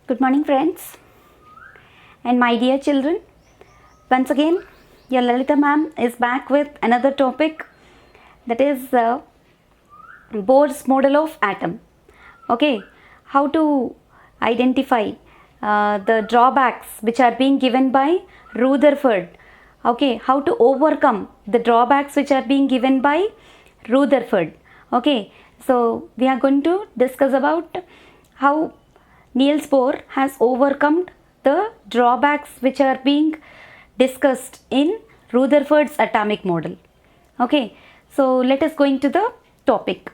Good morning, friends and my dear children. Once again, your Lalitha ma'am is back with another topic, that is Bohr's model of atom. Okay, how to identify the drawbacks which are being given by Rutherford. Okay, how to overcome the drawbacks which are being given by Rutherford. Okay, so we are going to discuss about how Neils Bohr has overcome the drawbacks which are being discussed in Rutherford's atomic model. Okay, so let us go into the topic.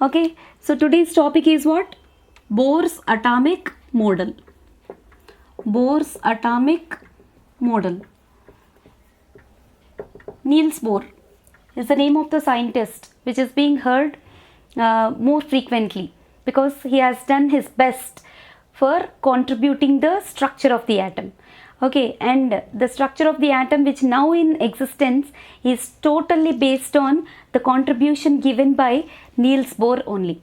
Okay, so today's topic is what? Bohr's atomic model. Bohr's atomic model. Neils Bohr is the name of the scientist which is being heard more frequently because he has done his best for contributing the structure of the atom. Okay, and the structure of the atom which now in existence is totally based on the contribution given by Neils Bohr only.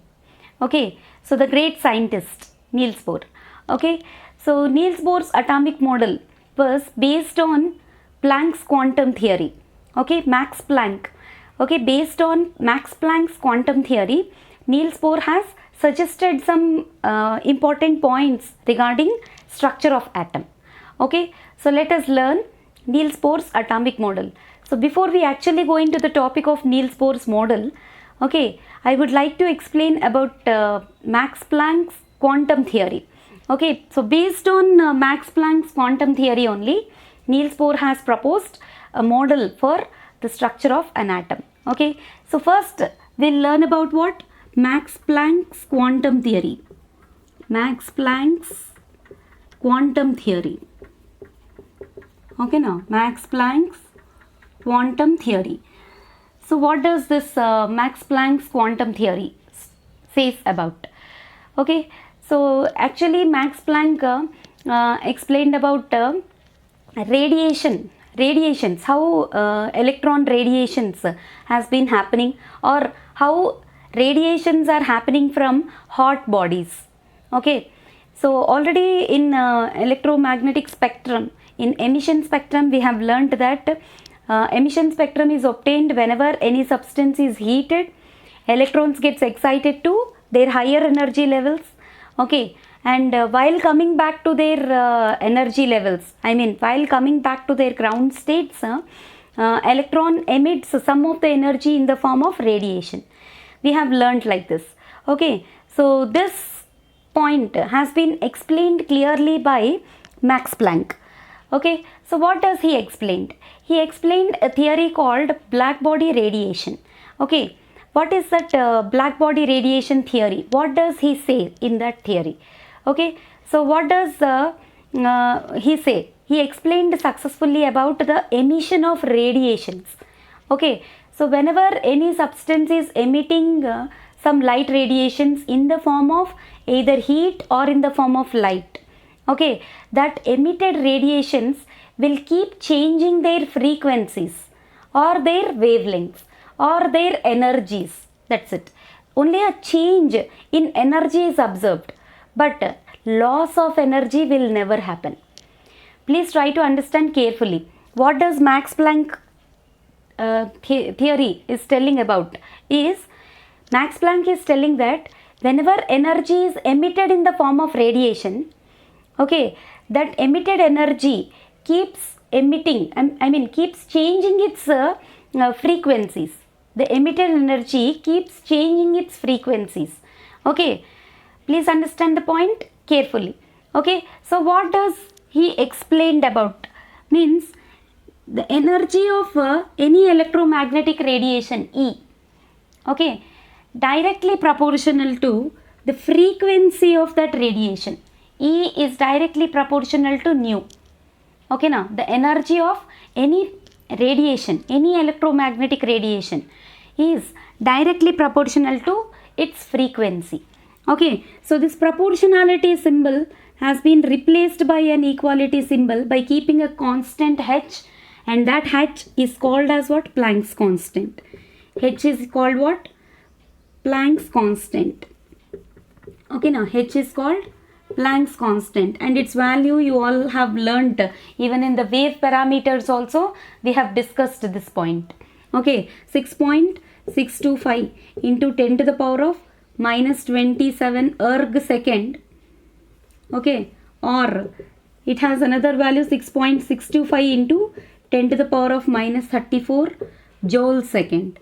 Okay, so the great scientist Neils Bohr. Okay, so Neils Bohr's atomic model was based on Planck's quantum theory. Okay, Max Planck. Okay, based on Max Planck's quantum theory, Neils Bohr has suggested some important points regarding structure of atom. Okay, so let us learn Neils Bohr's atomic model. So before we actually go into the topic of Neils Bohr's model, okay, I would like to explain about Max Planck's quantum theory. Okay, so based on Max Planck's quantum theory only, Neils Bohr has proposed a model for the structure of an atom. Okay, so first we'll learn about what? Max Planck's quantum theory. Max Planck's quantum theory. Okay, now Max Planck's quantum theory. So what does this Max Planck's quantum theory says about? Okay, so actually Max Planck explained about radiations, how electron radiations has been happening, or how radiations are happening from hot bodies. Okay, so already in electromagnetic spectrum, in emission spectrum, we have learnt that emission spectrum is obtained whenever any substance is heated, electrons gets excited to their higher energy levels. Okay, and while coming back to their energy levels, while coming back to their ground states, electron emits some of the energy in the form of radiation. We have learnt like this. Okay, so this point has been explained clearly by Max Planck. Okay, so what does he explain? He explained a theory called black body radiation. Okay, what is that black body radiation theory? What does he say in that theory? Okay, so what does he say? He explained successfully about the emission of radiations. Okay, so whenever any substance is emitting some light radiations in the form of either heat or in the form of light, okay, that emitted radiations will keep changing their frequencies or their wavelengths or their energies. That's it. Only a change in energy is observed, but loss of energy will never happen. Please try to understand carefully. What does Max Planck theory is telling about? Is Max Planck is telling that whenever energy is emitted in the form of radiation, okay, that emitted energy keeps emitting, keeps changing its frequencies. The emitted energy keeps changing its frequencies. Okay, please understand the point carefully. Okay, so what does he explained about? Means the energy of any electromagnetic radiation, E, okay, directly proportional to the frequency of that radiation. E is directly proportional to nu. Okay, now the energy of any radiation, any electromagnetic radiation is directly proportional to its frequency. Okay, so this proportionality symbol has been replaced by an equality symbol by keeping a constant h, and that h is called as what? Planck's constant. H is called what? Planck's constant. Okay, now h is called Planck's constant, and its value you all have learnt. Even in the wave parameters also we have discussed this point. Okay, 6.625 into 10 to the power of minus 27 erg second. Okay, or it has another value 6.625 into 10 to the power of minus 34 joule second.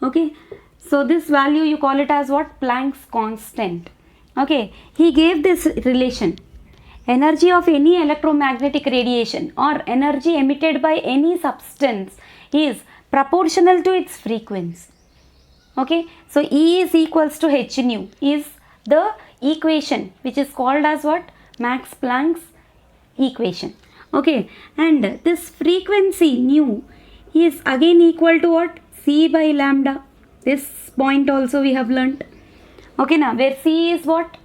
Okay, so this value you call it as what? Planck's constant. Okay, he gave this relation: energy of any electromagnetic radiation or energy emitted by any substance is proportional to its frequency. Okay, so E is equals to h nu is the equation which is called as what? Max Planck's equation. Okay, and this frequency nu is again equal to what? C by lambda. This point also we have learnt. Okay, now where C is what?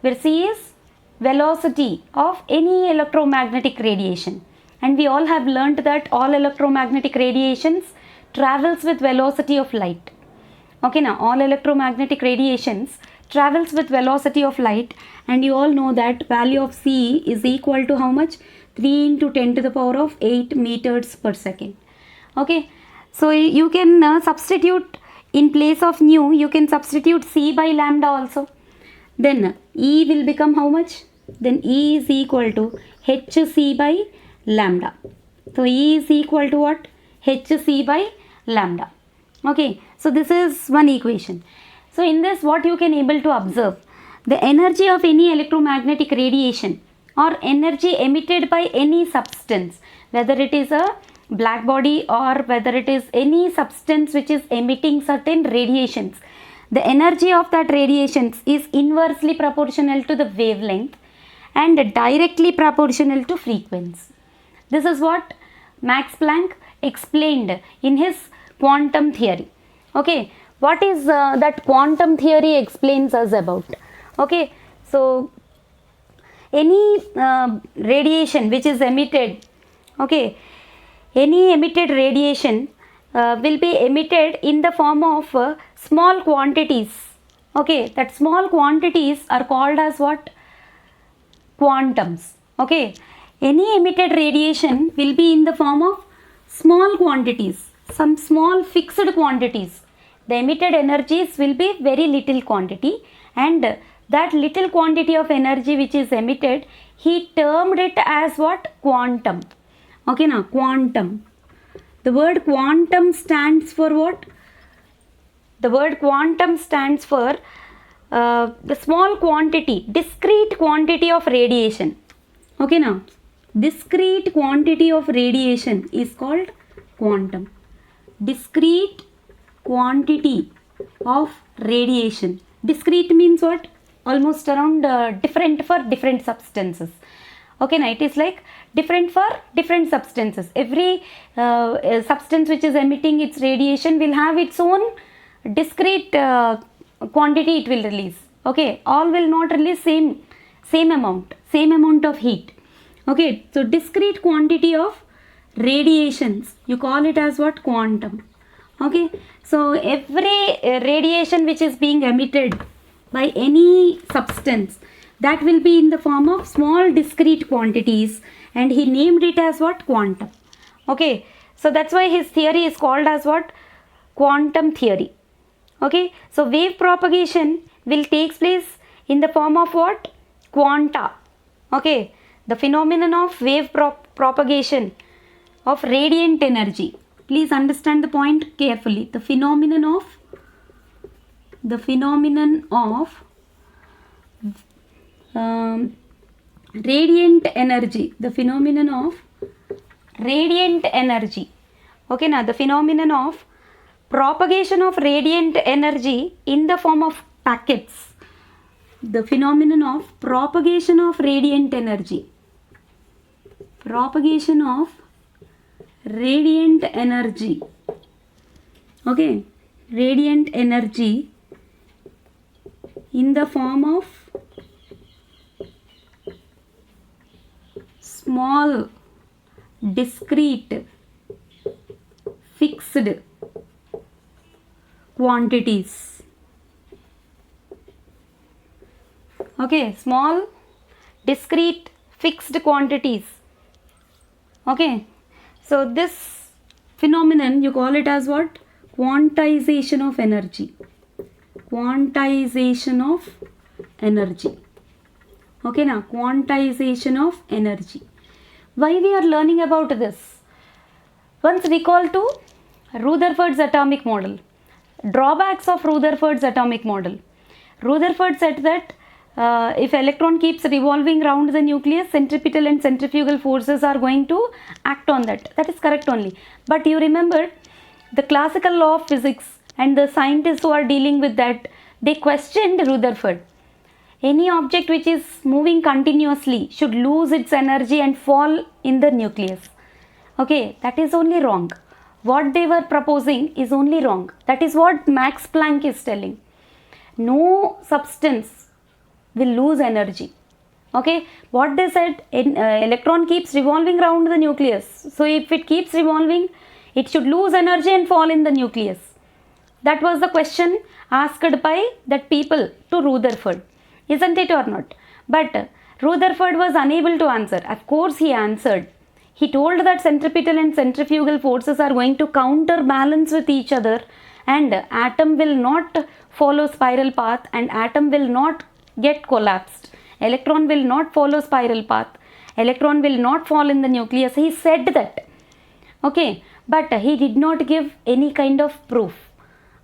Where C is velocity of any electromagnetic radiation, and we all have learnt that all electromagnetic radiations travels with velocity of light. Okay, now all electromagnetic radiations travels with velocity of light, and you all know that value of C is equal to how much? 3 into 10 to the power of 8 meters per second. Okay, so you can substitute in place of nu, you can substitute C by lambda also. Then E will become how much? Then E is equal to hc by lambda. So E is equal to what? hc by lambda. Okay, so this is one equation. So in this, what you can able to observe, the energy of any electromagnetic radiation or energy emitted by any substance, whether it is a black body or whether it is any substance which is emitting certain radiations, the energy of that radiations is inversely proportional to the wavelength and directly proportional to frequency. This is what Max Planck explained in his quantum theory. Okay, what is that quantum theory explains us about? Okay, so any radiation which is emitted, okay, any emitted radiation will be emitted in the form of small quantities. Okay, that small quantities are called as what? Quantums. Okay, any emitted radiation will be in the form of small quantities, some small fixed quantities. The emitted energies will be very little quantity, and that little quantity of energy which is emitted, he termed it as what? Quantum. Okay, now quantum. The word quantum stands for what? The word quantum stands for the small quantity, discrete quantity of radiation. Okay, now discrete quantity of radiation is called quantum. Discrete quantity of radiation. Discrete means what? Almost around different for different substances. Okay, now it is like different for different substances. Every substance which is emitting its radiation will have its own discrete quantity it will release. Okay, all will not release same amount of heat. Okay, so discrete quantity of radiations, you call it as what? Quantum. Okay, so every radiation which is being emitted by any substance, that will be in the form of small discrete quantities, and he named it as what? Quantum. Okay, so that's why his theory is called as what? Quantum theory. Okay, so wave propagation will take place in the form of what? Quanta. Okay, the phenomenon of wave propagation of radiant energy. Please understand the point carefully. The phenomenon of radiant energy. The phenomenon of radiant energy. Okay, now the phenomenon of propagation of radiant energy in the form of packets. The phenomenon of propagation of radiant energy. Propagation of radiant energy. Okay, radiant energy in the form of small discrete fixed quantities. Okay, small discrete fixed quantities. Okay, so this phenomenon you call it as what? Quantization of energy. Quantization of energy. Okay, now quantization of energy. Why we are learning about this? Once recall to Rutherford's atomic model. Drawbacks of Rutherford's atomic model. Rutherford said that if electron keeps revolving around the nucleus, centripetal and centrifugal forces are going to act on that. That is correct only. But you remember the classical law of physics and the scientists who are dealing with that, they questioned Rutherford. Any object which is moving continuously should lose its energy and fall in the nucleus. Okay, that is only wrong. What they were proposing is only wrong. That is what Max Planck is telling. No substance will lose energy. Okay, what they said, electron keeps revolving around the nucleus. So if it keeps revolving, it should lose energy and fall in the nucleus. That was the question asked by that people to Rutherford. Isn't it or not? But Rutherford was unable to answer. Of course he answered. He told that centripetal and centrifugal forces are going to counterbalance with each other, and atom will not follow spiral path and atom will not get collapsed. Electron will not follow spiral path. Electron will not fall in the nucleus. He said that. Okay, but he did not give any kind of proof.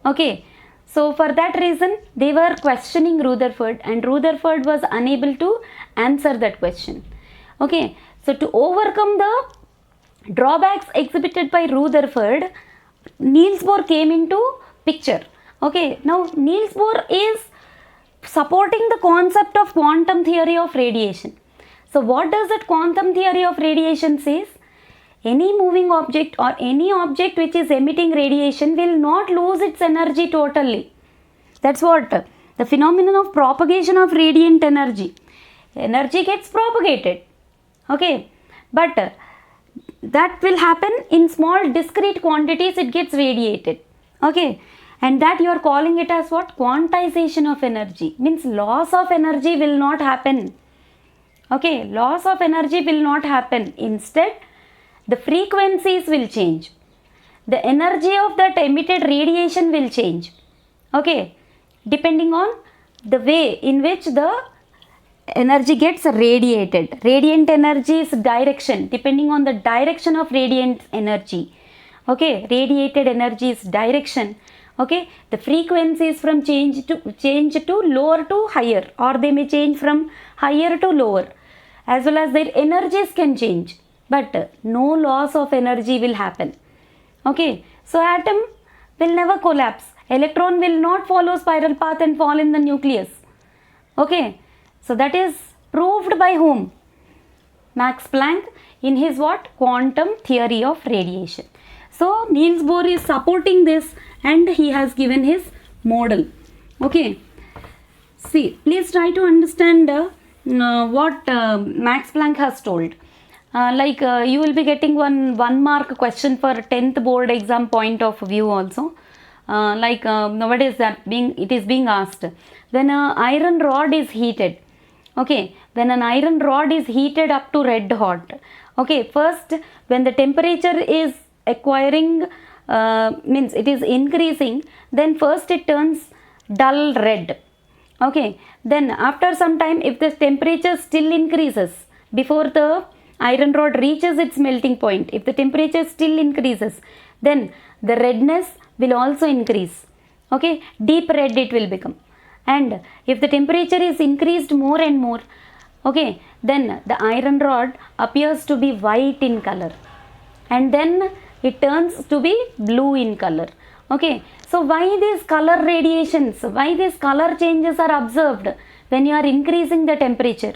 Okay, so for that reason they were questioning Rutherford and Rutherford was unable to answer that question. Okay, so to overcome the drawbacks exhibited by Rutherford, Neils Bohr came into picture. Okay, now Neils Bohr is supporting the concept of quantum theory of radiation. So what does that quantum theory of radiation says? Any moving object or any object which is emitting radiation will not lose its energy totally. That's what the phenomenon of propagation of radiant energy. Energy gets propagated. Okay, but that will happen in small discrete quantities, it gets radiated. Okay, and that you are calling it as what? Quantization of energy. Means loss of energy will not happen. Okay, loss of energy will not happen. Instead, the frequencies will change. The energy of that emitted radiation will change. Okay, depending on the way in which the energy gets radiated. Radiant energy is direction, depending on the direction of radiant energy. Okay, radiated energy is direction. Okay, the frequencies from change to lower to higher, or they may change from higher to lower, as well as their energies can change, but no loss of energy will happen. Okay, so atom will never collapse. Electron will not follow spiral path and fall in the nucleus. Okay, so that is proved by whom? Max Planck in his what? Quantum theory of radiation. So Neils Bohr is supporting this and he has given his model. Okay, see, please try to understand what Max Planck has told. You will be getting one mark question for 10th board exam point of view also. Nowadays it is being asked, when an iron rod is heated. Okay, when an iron rod is heated up to red hot. Okay, first when the temperature is acquiring, means it is increasing, then first it turns dull red. Okay, then after some time, if the temperature still increases before the iron rod reaches its melting point, if the temperature still increases, then the redness will also increase. Okay, deep red it will become. And if the temperature is increased more and more, okay, then the iron rod appears to be white in color, and then it turns to be blue in color. Okay, so why these color radiations, why these color changes are observed when you are increasing the temperature?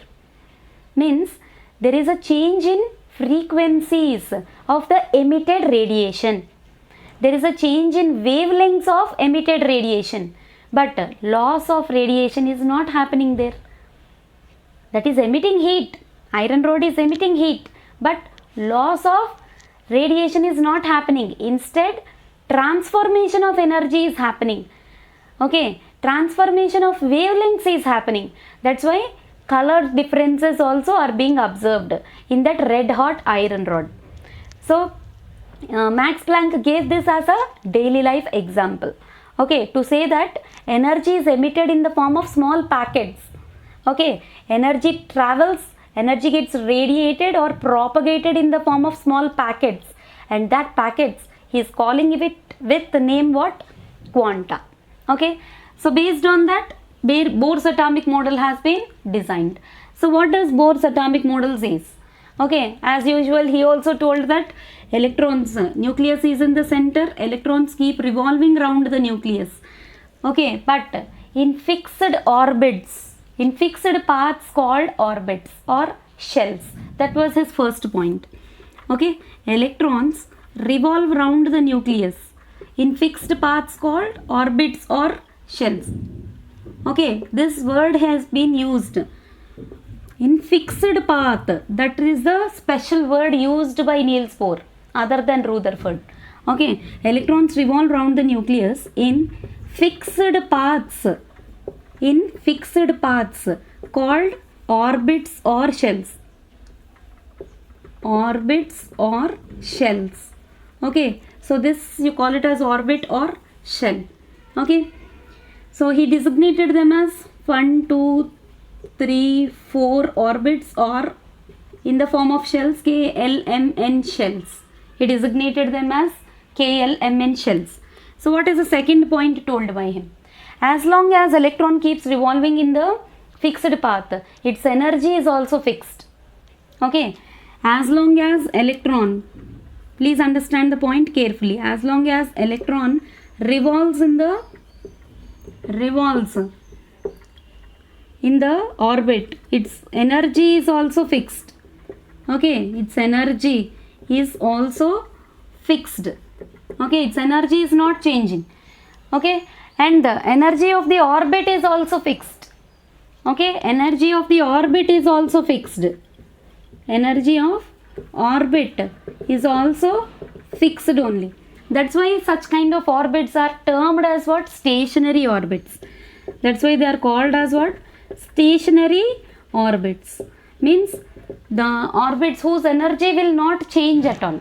Means there is a change in frequencies of the emitted radiation. There is a change in wavelengths of emitted radiation, but loss of radiation is not happening there. That is emitting heat. Iron rod is emitting heat, but loss of radiation is not happening. Instead, transformation of energy is happening. Okay, transformation of wavelengths is happening. That's why color differences also are being observed in that red hot iron rod. So Max Planck gave this as a daily life example, okay, to say that energy is emitted in the form of small packets. Okay, energy travels, energy gets radiated or propagated in the form of small packets, and that packets he is calling it with the name what? Quanta. Okay, so based on that, Bohr's atomic model has been designed. So what does Bohr's atomic model says? Okay, as usual, he also told that electrons, nucleus is in the center, electrons keep revolving around the nucleus. Okay, but in fixed orbits, in fixed paths called orbits or shells. That was his first point. Okay, electrons revolve around the nucleus in fixed paths called orbits or shells. Okay, this word has been used in fixed path. That is the special word used by Neils Bohr other than Rutherford. Okay, electrons revolve around the nucleus in fixed paths called orbits or shells. Orbits or shells. Okay, so this you call it as orbit or shell. Okay, so he designated them as 1, 2, 3, 4 orbits or in the form of shells, K, L, M, N shells. He designated them as K, L, M, N shells. So what is the second point told by him? As long as electron keeps revolving in the fixed path, its energy is also fixed. Okay, as long as electron, please understand the point carefully, as long as electron revolves in the orbit, its energy is also fixed. Okay, its energy is also fixed. Okay, its energy is not changing. Okay, and the energy of the orbit is also fixed. Okay, energy of the orbit is also fixed. Energy of orbit is also fixed only. That's why such kind of orbits are termed as what? Stationary orbits. That's why they are called as what? Stationary orbits. Means the orbits whose energy will not change at all.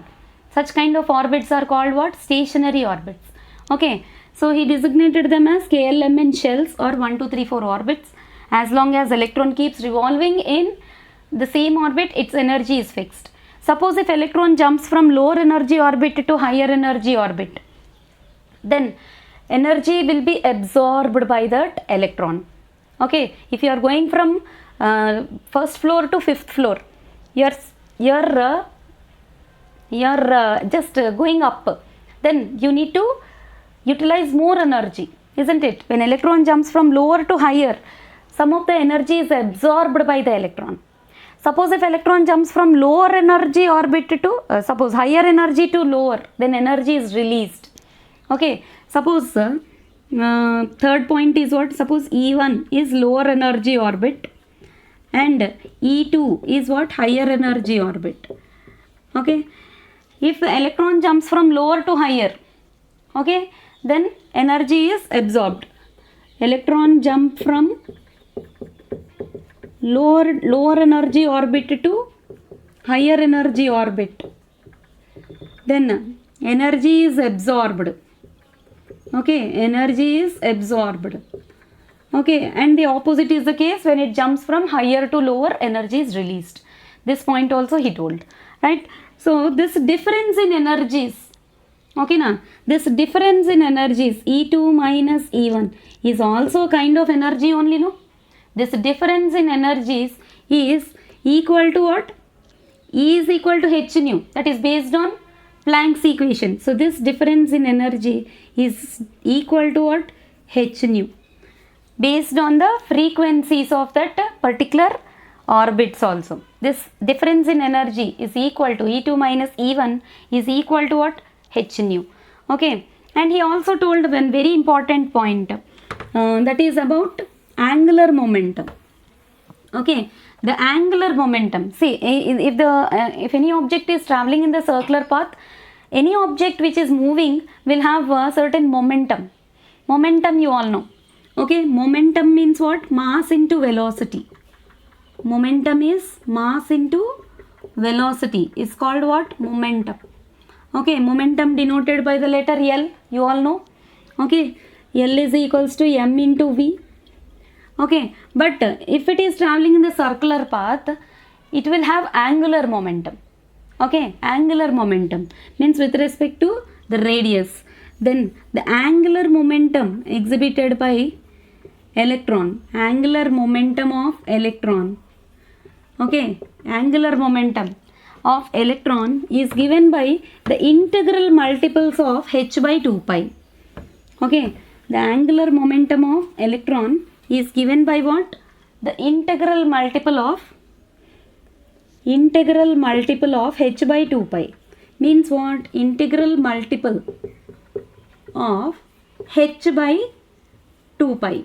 Such kind of orbits are called what? Stationary orbits. Okay, so he designated them as KLMN shells or 1, 2, 3, 4 orbits. As long as electron keeps revolving in the same orbit, its energy is fixed. Suppose if electron jumps from lower energy orbit to higher energy orbit, then energy will be absorbed by that electron. Okay, if you are going from first floor to fifth floor, you're just going up, then you need to utilize more energy, isn't it? When electron jumps from lower to higher, some of the energy is absorbed by the electron. Suppose if electron jumps from lower energy orbit to suppose higher energy to lower, then energy is released. Okay, suppose third point is what? Suppose E1 is lower energy orbit and E2 is what? Higher energy orbit. Okay, if the electron jumps from lower to higher, okay, then energy is absorbed. Electron jump from lower energy orbit to higher energy orbit, then energy is absorbed. Okay, energy is absorbed. Okay, and the opposite is the case when it jumps from higher to lower, energy is released. This point also he told, right? So this difference in energies, okay na, this difference in energies E2 minus E1 is also kind of energy only, no? This difference in energies is equal to what? E is equal to h nu, that is based on Plancks equation. So this difference in energy is equal to what? H nu, based on the frequencies of that particular orbits also. This difference in energy is equal to E2 minus E1 is equal to what? H nu. Okay, and he also told one very important point, that is about angular momentum. Okay, the angular momentum. See, if any object is traveling in the circular path, any object which is moving will have a certain momentum. Momentum you all know. Okay, momentum means what? Mass into velocity. Momentum is mass into velocity. Is called what? Momentum. Okay, momentum denoted by the letter L. You all know. Okay, L is equals to m into v. Okay, but if it is traveling in the circular path, it will have angular momentum. Okay, angular momentum means with respect to the radius. Then the angular momentum exhibited by electron, angular momentum of electron. Okay, angular momentum of electron is given by the integral multiples of h by 2 pi. Okay, the angular momentum of electron is given by what? The integral multiple of h by 2 pi. Means what? Integral multiple of h by 2 pi.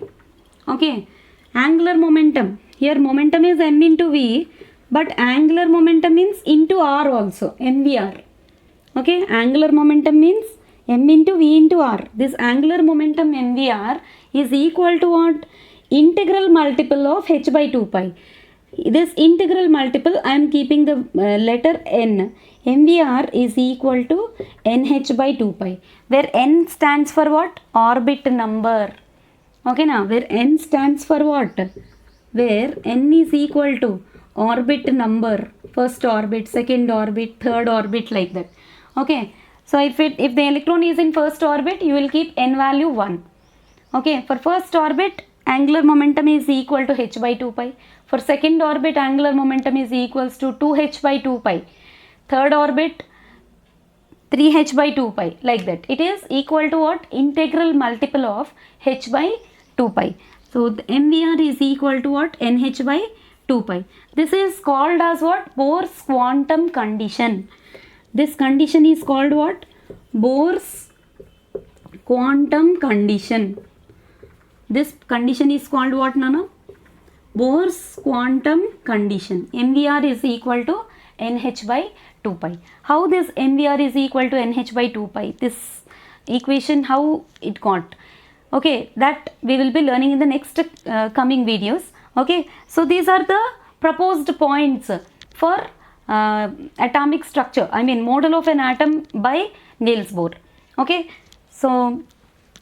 Okay, angular momentum. Here momentum is m into v, but angular momentum means into r also, mvr. Okay, angular momentum means m into v into r. This angular momentum mvr is equal to what? Integral multiple of h by 2 pi. This integral multiple I am keeping the letter n. mvr is equal to nh by 2 pi, where n stands for what? Orbit number. Okay, now where n stands for what? Where n is equal to orbit number, first orbit, second orbit, third orbit, like that. Okay, so if the electron is in first orbit, you will keep n value 1. Okay, for first orbit, angular momentum is equal to h by 2 pi. For second orbit, angular momentum is equals to 2h by 2 pi. Third orbit, 3h by 2 pi, like that. It is equal to what? Integral multiple of h by 2 pi. So the mvr is equal to what? nh by 2 pi. This is called as what? Bohr's quantum condition. This condition is called what? Bohr's quantum condition. This condition is called what, Nana? Bohr's quantum condition. mvr is equal to nh by 2 pi. How this mvr is equal to nh by 2 pi? This equation, how it got? Okay, that we will be learning in the next coming videos. Okay, so these are the proposed points for atomic structure, I mean model of an atom by Neils Bohr. Okay, so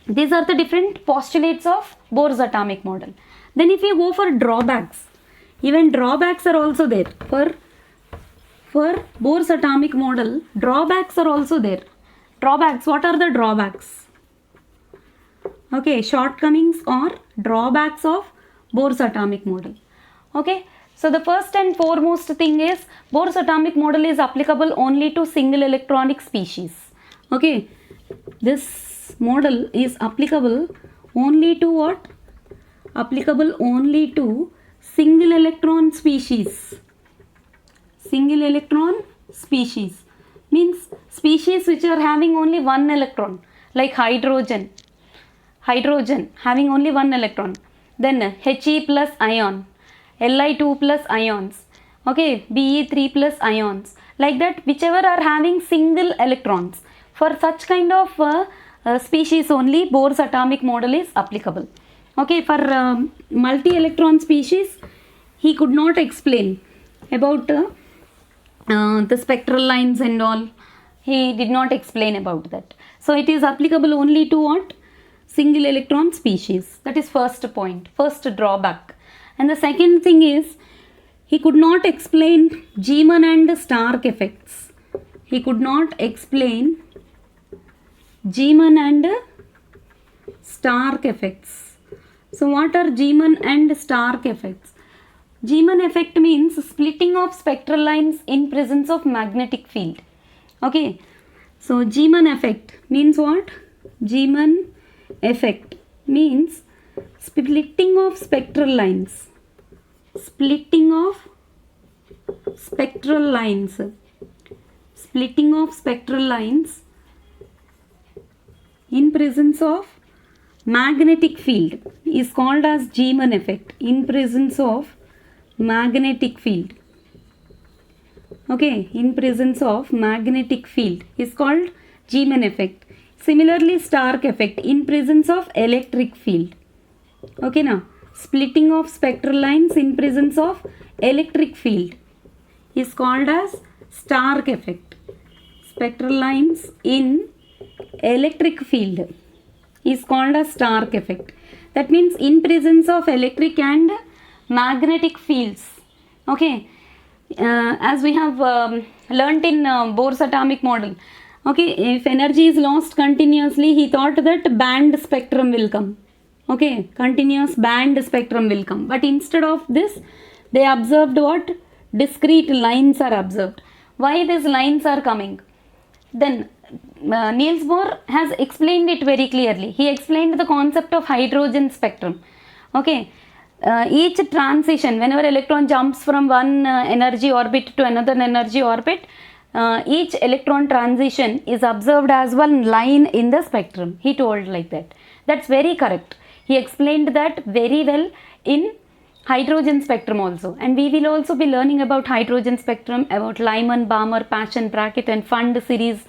these are the different postulates of Bohr's atomic model. Then if you go for drawbacks, even drawbacks are also there. For Bohr's atomic model, drawbacks are also there. Drawbacks, what are the drawbacks? Okay, shortcomings or drawbacks of Bohr's atomic model. Okay, so the first and foremost thing is Bohr's atomic model is applicable only to single electronic species. Okay, this model is applicable only to what? Applicable only to single electron species. Single electron species means species which are having only one electron, like hydrogen having only one electron, then He plus ion, Li2 plus ions, okay, Be3 plus ions, like that, whichever are having single electrons. For such kind of species only Bohr's atomic model is applicable. Okay, for multi-electron species, he could not explain about the spectral lines and all. He did not explain about that. So it is applicable only to what? Single electron species. That is first point, first drawback. And the second thing is, he could not explain Zeeman and Stark effects. He could not explain Zeeman and Stark effects. So what are Zeeman and Stark effects? Zeeman effect means splitting of spectral lines in presence of magnetic field. Okay, so Zeeman effect means what? Zeeman effect means splitting of spectral lines. Splitting of spectral lines. Splitting of spectral lines in presence of magnetic field is called as Zeeman effect. In presence of magnetic field. Okay, in presence of magnetic field is called Zeeman effect. Similarly, Stark effect in presence of electric field. Okay, now splitting of spectral lines in presence of electric field is called as Stark effect. Spectral lines in electric field is called as Stark effect. That means in presence of electric and magnetic fields. Okay, as we have learnt in Bohr's atomic model. Okay, if energy is lost continuously, he thought that band spectrum will come. Okay, continuous band spectrum will come. But instead of this, they observed what? Discrete lines are observed. Why these lines are coming? Then Neils Bohr has explained it very clearly. He explained the concept of hydrogen spectrum. Okay, each transition, whenever electron jumps from one energy orbit to another energy orbit, each electron transition is observed as one line in the spectrum. He told like that. That's very correct. He explained that very well in hydrogen spectrum also, and we will also be learning about hydrogen spectrum, about Lyman, Balmer, Paschen, Brackett and Fund series.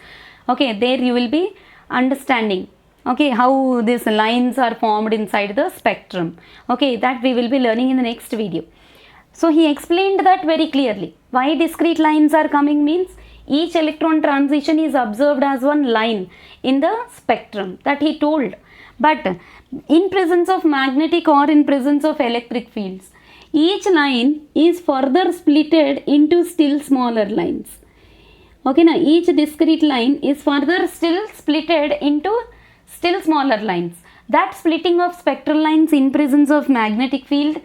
Okay, there you will be understanding, okay, how these lines are formed inside the spectrum. Okay, that we will be learning in the next video. So he explained that very clearly. Why discrete lines are coming means each electron transition is observed as one line in the spectrum, that he told. But in presence of magnetic or in presence of electric fields, each line is further splitted into still smaller lines. Okay, now each discrete line is further still splitted into still smaller lines. That splitting of spectral lines in presence of magnetic field,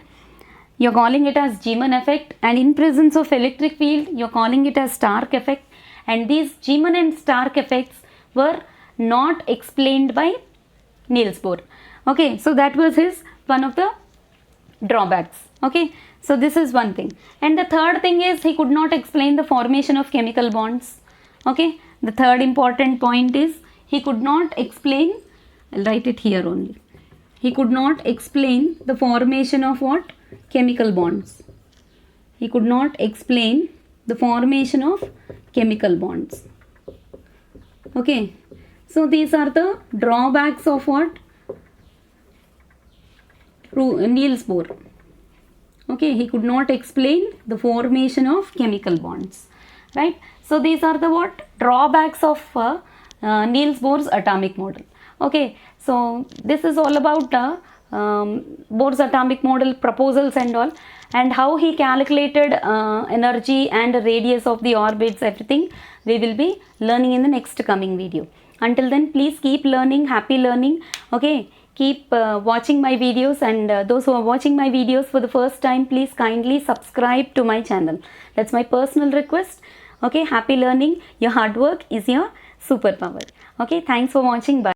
you're calling it as Zeeman effect, and in presence of electric field, you're calling it as Stark effect. And these Zeeman and Stark effects were not explained by Neils Bohr. Okay, so that was his one of the drawbacks. Okay, so this is one thing. And the third thing is he could not explain the formation of chemical bonds. Okay, the third important point is he could not explain, I'll write it here only. He could not explain the formation of what? Chemical bonds. He could not explain the formation of chemical bonds. Okay, so these are the drawbacks of what? Neils Bohr. Okay, he could not explain the formation of chemical bonds, right? So these are the what? Drawbacks of Neils Bohr's atomic model. Okay, so this is all about Bohr's atomic model proposals and all, and how he calculated energy and radius of the orbits, everything we will be learning in the next coming video. Until then, please keep learning, happy learning. Okay, keep watching my videos, and those who are watching my videos for the first time, please kindly subscribe to my channel. That's my personal request. Okay, happy learning. Your hard work is your superpower. Okay, thanks for watching. Bye.